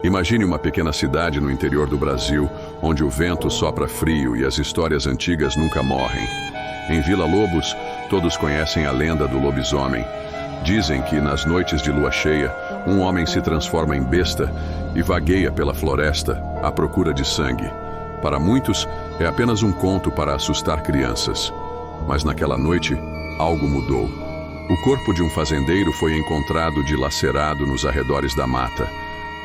Imagine uma pequena cidade no interior do Brasil, onde o vento sopra frio e as histórias antigas nunca morrem. Em Vila Lobos, todos conhecem a lenda do lobisomem. Dizem que nas noites de lua cheia, um homem se transforma em besta e vagueia pela floresta à procura de sangue. Para muitos, é apenas um conto para assustar crianças. Mas naquela noite, algo mudou. O corpo de um fazendeiro foi encontrado dilacerado nos arredores da mata.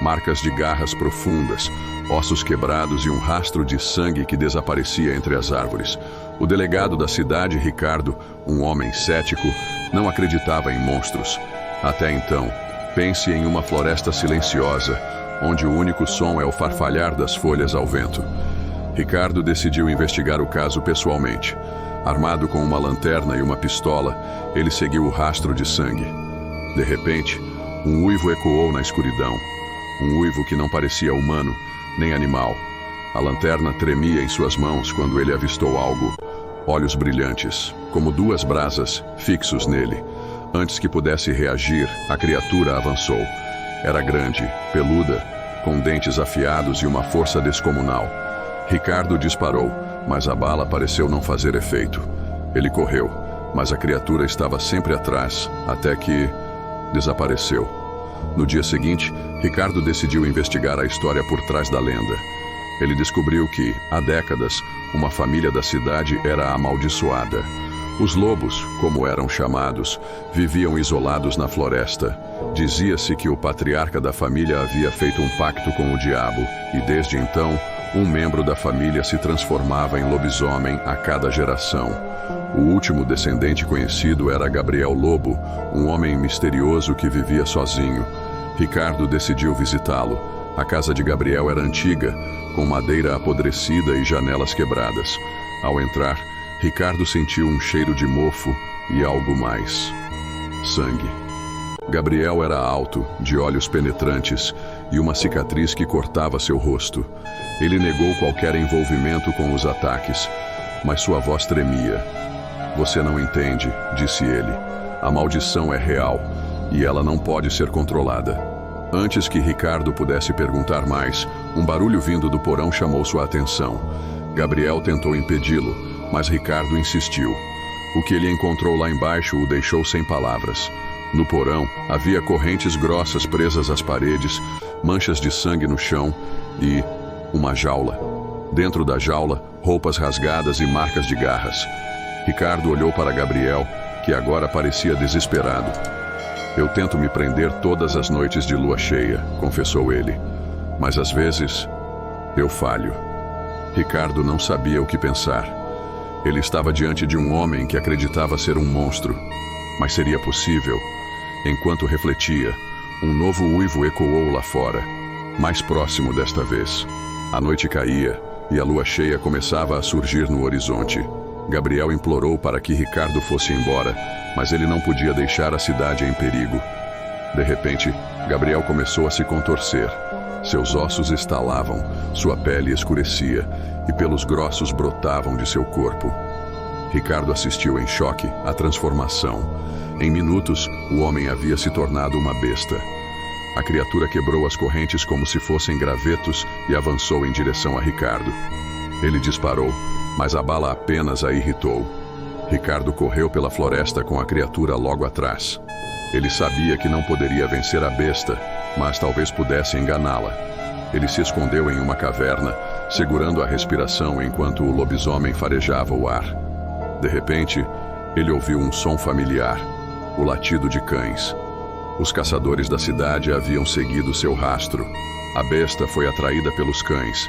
Marcas de garras profundas, ossos quebrados e um rastro de sangue que desaparecia entre as árvores. O delegado da cidade, Ricardo, um homem cético, não acreditava em monstros. Até então, pense em uma floresta silenciosa, onde o único som é o farfalhar das folhas ao vento. Ricardo decidiu investigar o caso pessoalmente. Armado com uma lanterna e uma pistola, ele seguiu o rastro de sangue. De repente, um uivo ecoou na escuridão. Um uivo que não parecia humano, nem animal. A lanterna tremia em suas mãos quando ele avistou algo. Olhos brilhantes, como duas brasas, fixos nele. Antes que pudesse reagir, a criatura avançou. Era grande, peluda, com dentes afiados e uma força descomunal. Ricardo disparou, mas a bala pareceu não fazer efeito. Ele correu, mas a criatura estava sempre atrás, até que desapareceu. No dia seguinte, Ricardo decidiu investigar a história por trás da lenda. Ele descobriu que, há décadas, uma família da cidade era amaldiçoada. Os lobos, como eram chamados, viviam isolados na floresta. Dizia-se que o patriarca da família havia feito um pacto com o diabo e, desde então, um membro da família se transformava em lobisomem a cada geração. O último descendente conhecido era Gabriel Lobo, um homem misterioso que vivia sozinho. Ricardo decidiu visitá-lo. A casa de Gabriel era antiga, com madeira apodrecida e janelas quebradas. Ao entrar, Ricardo sentiu um cheiro de mofo e algo mais: sangue. Gabriel era alto, de olhos penetrantes e uma cicatriz que cortava seu rosto. Ele negou qualquer envolvimento com os ataques, mas sua voz tremia. "Você não entende", disse ele. "A maldição é real e ela não pode ser controlada." Antes que Ricardo pudesse perguntar mais, um barulho vindo do porão chamou sua atenção. Gabriel tentou impedi-lo, mas Ricardo insistiu. O que ele encontrou lá embaixo o deixou sem palavras. No porão, havia correntes grossas presas às paredes, manchas de sangue no chão e uma jaula. Dentro da jaula, roupas rasgadas e marcas de garras. Ricardo olhou para Gabriel, que agora parecia desesperado. "Eu tento me prender todas as noites de lua cheia", confessou ele. "Mas às vezes, eu falho." Ricardo não sabia o que pensar. Ele estava diante de um homem que acreditava ser um monstro. Mas seria possível? Enquanto refletia, um novo uivo ecoou lá fora, mais próximo desta vez. A noite caía e a lua cheia começava a surgir no horizonte. Gabriel implorou para que Ricardo fosse embora, mas ele não podia deixar a cidade em perigo. De repente, Gabriel começou a se contorcer. Seus ossos estalavam, sua pele escurecia e pelos grossos brotavam de seu corpo. Ricardo assistiu em choque à transformação. Em minutos, o homem havia se tornado uma besta. A criatura quebrou as correntes como se fossem gravetos e avançou em direção a Ricardo. Ele disparou, mas a bala apenas a irritou. Ricardo correu pela floresta com a criatura logo atrás. Ele sabia que não poderia vencer a besta, mas talvez pudesse enganá-la. Ele se escondeu em uma caverna, segurando a respiração enquanto o lobisomem farejava o ar. De repente, ele ouviu um som familiar, o latido de cães. Os caçadores da cidade haviam seguido seu rastro. A besta foi atraída pelos cães,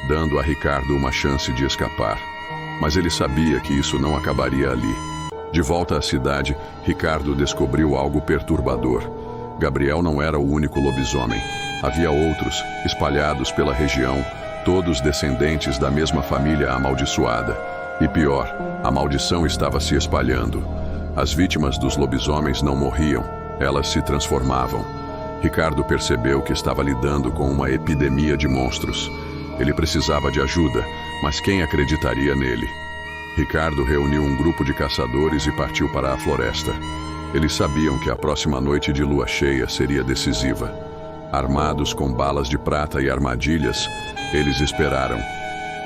dando a Ricardo uma chance de escapar. Mas ele sabia que isso não acabaria ali. De volta à cidade, Ricardo descobriu algo perturbador. Gabriel não era o único lobisomem. Havia outros, espalhados pela região, todos descendentes da mesma família amaldiçoada. E pior, a maldição estava se espalhando. As vítimas dos lobisomens não morriam, elas se transformavam. Ricardo percebeu que estava lidando com uma epidemia de monstros. Ele precisava de ajuda, mas quem acreditaria nele? Ricardo reuniu um grupo de caçadores e partiu para a floresta. Eles sabiam que a próxima noite de lua cheia seria decisiva. Armados com balas de prata e armadilhas, eles esperaram.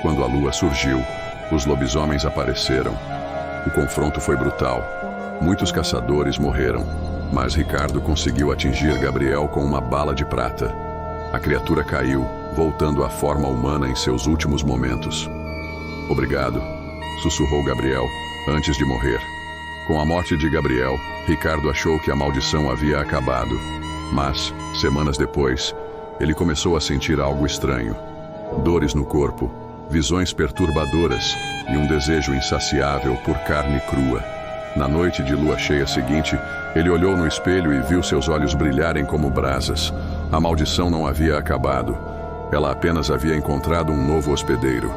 Quando a lua surgiu, os lobisomens apareceram. O confronto foi brutal. Muitos caçadores morreram, mas Ricardo conseguiu atingir Gabriel com uma bala de prata. A criatura caiu, voltando à forma humana em seus últimos momentos. "Obrigado", sussurrou Gabriel, antes de morrer. Com a morte de Gabriel, Ricardo achou que a maldição havia acabado. Mas, semanas depois, ele começou a sentir algo estranho. Dores no corpo, visões perturbadoras e um desejo insaciável por carne crua. Na noite de lua cheia seguinte, ele olhou no espelho e viu seus olhos brilharem como brasas. A maldição não havia acabado. Ela apenas havia encontrado um novo hospedeiro.